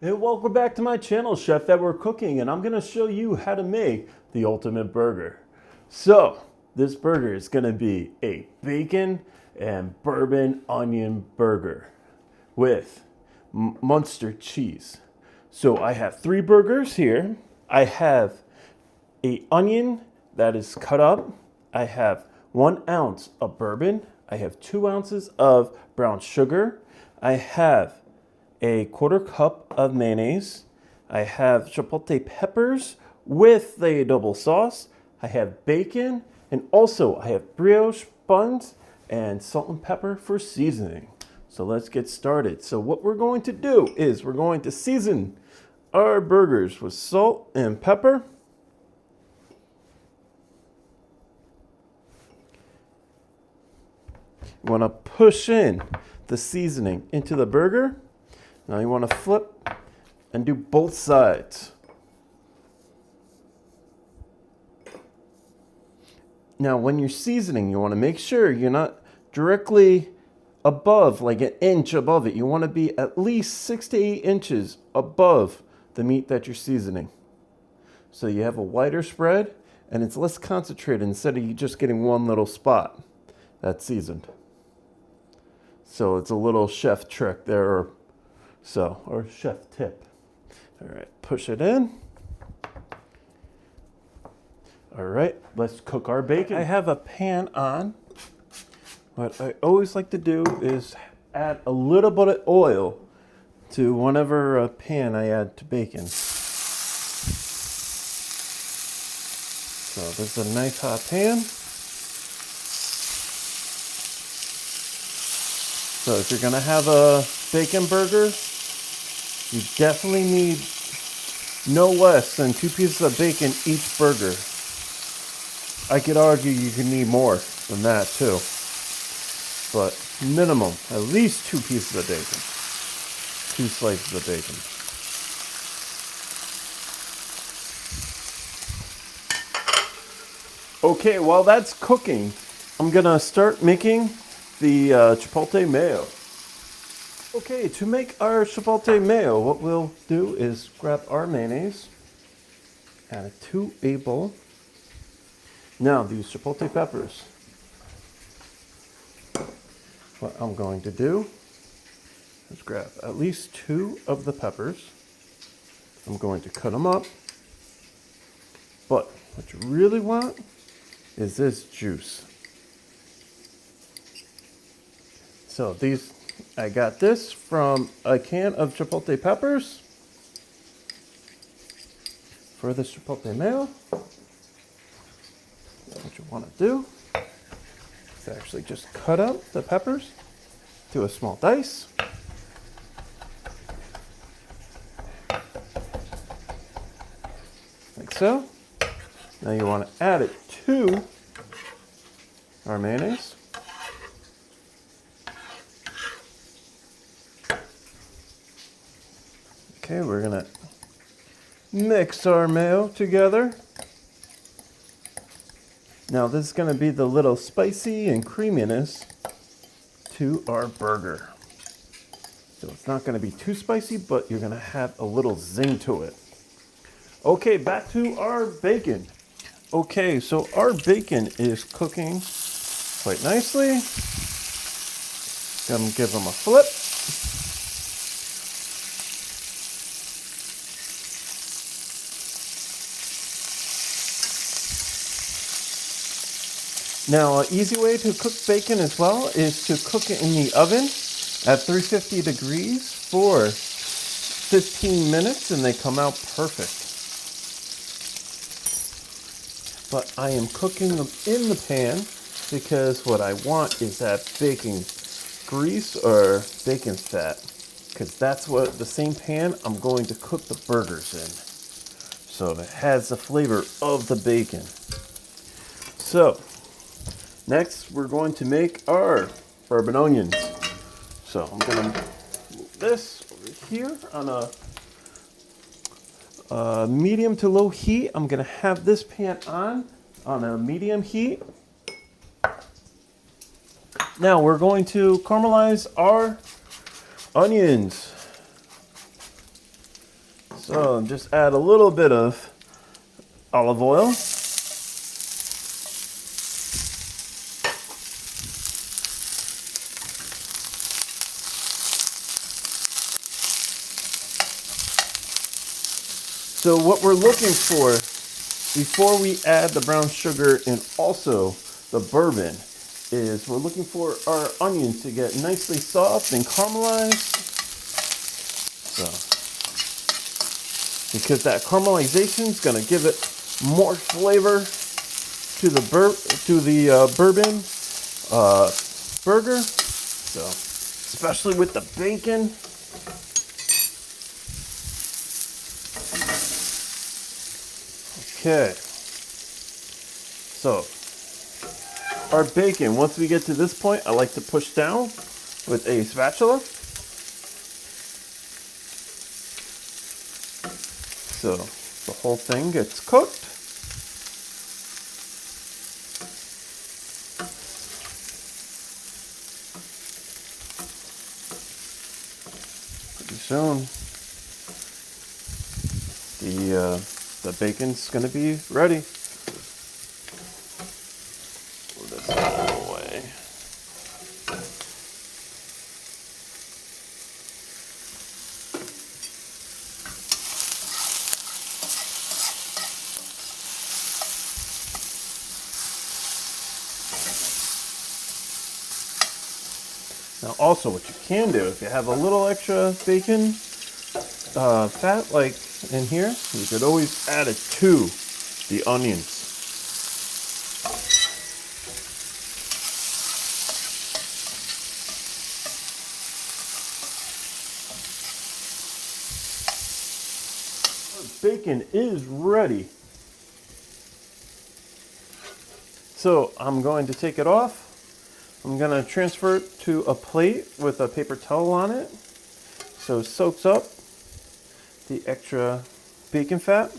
And welcome back to my channel, Chef Edward Cooking, and I'm going to show you how to make the ultimate burger. So, this burger is going to be a bacon and bourbon onion burger with Munster cheese. So I have 3 burgers here. I have an onion that is cut up. I have 1 ounce of bourbon. I have 2 ounces of brown sugar. I have a 1/4 cup of mayonnaise. I have chipotle peppers with the adobo sauce. I have bacon, and also I have brioche buns and salt and pepper for seasoning. So let's get started. So what we're going to do is we're going to season our burgers with salt and pepper. You want to push in the seasoning into the burger. Now you want to flip and do both sides. Now when you're seasoning, you want to make sure you're not directly above, like an inch above it. You want to be at least 6 to 8 inches above the meat that you're seasoning. So you have a wider spread and it's less concentrated instead of you just getting one little spot that's seasoned. So it's a little chef trick there, or chef tip. All right, push it in. All right, let's cook our bacon. I have a pan on. What I always like to do is add a little bit of oil to whatever pan I add to bacon. So this is a nice hot pan. So if you're gonna have a bacon burger, you definitely need no less than 2 pieces of bacon each burger. I could argue you can need more than that too. But minimum, at least 2 pieces of bacon. 2 slices of bacon. Okay, while that's cooking, I'm gonna start making the chipotle mayo. Okay, to make our chipotle mayo, what we'll do is grab our mayonnaise, add it to a bowl. Now these chipotle peppers. What I'm going to do is grab at least 2 of the peppers. I'm going to cut them up. But what you really want is this juice. So I got this from a can of chipotle peppers for this chipotle mayo. What you want to do is actually just cut up the peppers to a small dice. Like so. Now you want to add it to our mayonnaise. Okay, we're gonna mix our mayo together. Now this is gonna be the little spicy and creaminess to our burger. So it's not gonna be too spicy, but you're gonna have a little zing to it. Okay, back to our bacon. Okay, so our bacon is cooking quite nicely. Gonna give them a flip. Now, an easy way to cook bacon as well is to cook it in the oven at 350 degrees for 15 minutes and they come out perfect. But I am cooking them in the pan because what I want is that bacon grease or bacon fat, because that's what the same pan I'm going to cook the burgers in. So it has the flavor of the bacon. So next, we're going to make our bourbon onions. So I'm going to move this over here on a medium to low heat. I'm going to have this pan on a medium heat. Now we're going to caramelize our onions. So just add a little bit of olive oil. So what we're looking for before we add the brown sugar and also the bourbon is we're looking for our onions to get nicely soft and caramelized. So, because that caramelization is going to give it more flavor to the bourbon burger. So, especially with the bacon. Okay, so our bacon, once we get to this point, I like to push down with a spatula. So the whole thing gets cooked. Pretty soon, the bacon's gonna be ready. Pull this out of the way. Now also what you can do, if you have a little extra bacon fat like in here, you could always add it to the onions. Our bacon is ready. So I'm going to take it off. I'm going to transfer it to a plate with a paper towel on it so it soaks up the extra bacon fat.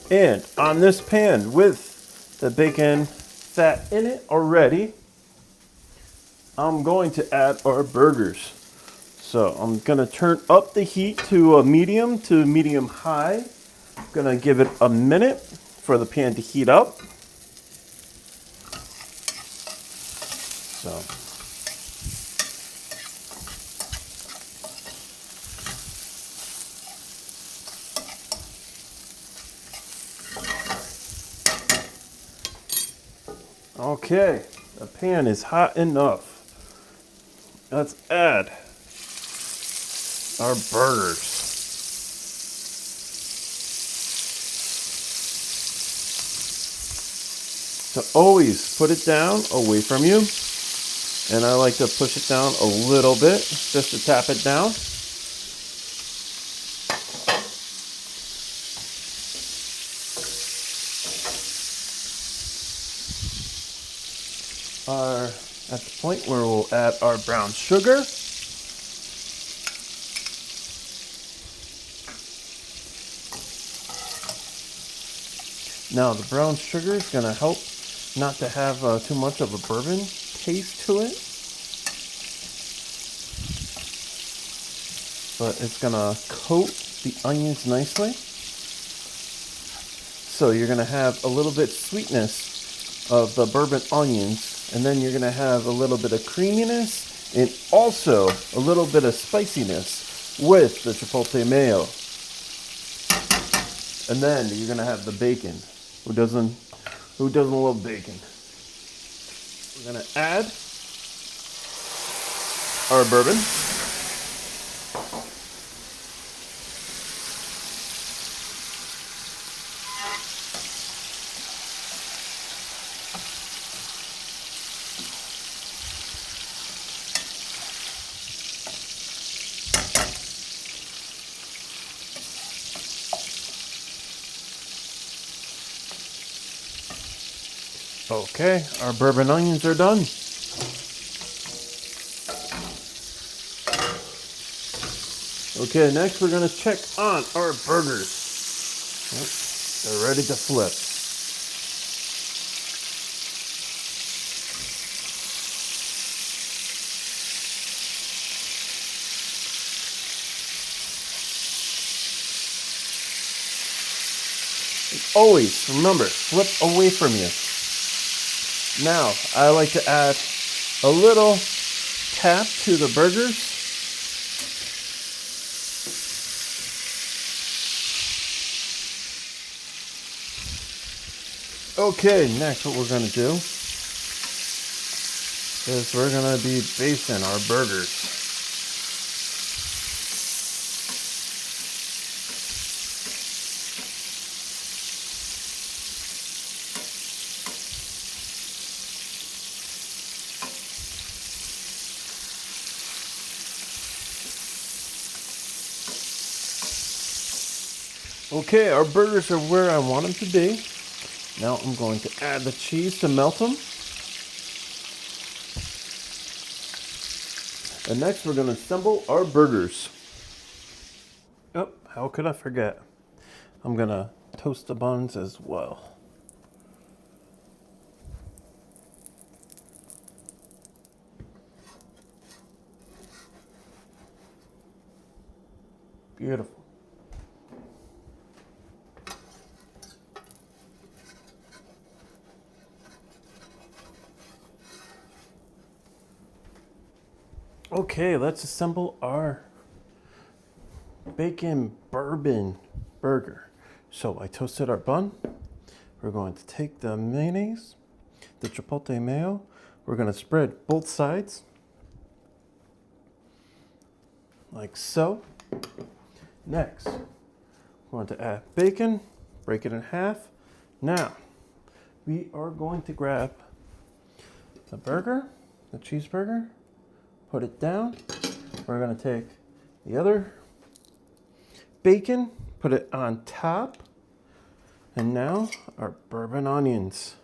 And on this pan with the bacon fat in it already, I'm going to add our burgers. So I'm going to turn up the heat to a medium high. I'm going to give it a minute for the pan to heat up. So okay, the pan is hot enough. Let's add our burgers. So always put it down away from you. And I like to push it down a little bit just to tap it down. At the point where we'll add our brown sugar. Now the brown sugar is going to help not to have too much of a bourbon taste to it. But it's going to coat the onions nicely. So you're going to have a little bit sweetness of the bourbon onions. And then you're going to have a little bit of creaminess and also a little bit of spiciness with the chipotle mayo. And then you're going to have the bacon. Who doesn't love bacon? We're going to add our bourbon. Okay, our bourbon onions are done. Okay, next we're going to check on our burgers. Yep, they're ready to flip. always remember, flip away from you. Now, I like to add a little tap to the burgers. Okay, next what we're going to do is we're going to be basting our burgers. Okay, our burgers are where I want them to be. Now I'm going to add the cheese to melt them. And next we're going to assemble our burgers. Oh, how could I forget? I'm going to toast the buns as well. Beautiful. Okay, let's assemble our bacon bourbon burger. So I toasted our bun. We're going to take the mayonnaise, the chipotle mayo. We're going to spread both sides like so. Next, we're going to add bacon, break it in half. Now, we are going to grab the burger, the cheeseburger, put it down. We're going to take the other bacon, put it on top. And now our bourbon onions.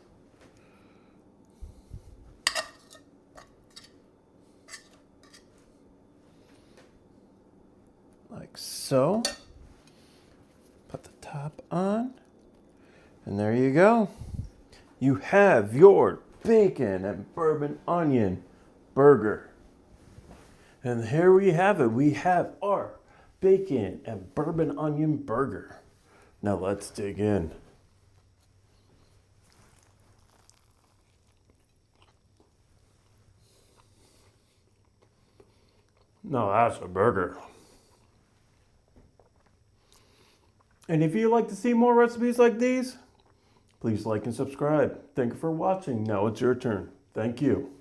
Like so. Put the top on. And there you go. You have your bacon and bourbon onion burger. And here we have it. We have our bacon and bourbon onion burger. Now let's dig in. Now that's a burger. And if you'd like to see more recipes like these, please like and subscribe. Thank you for watching. Now it's your turn. Thank you.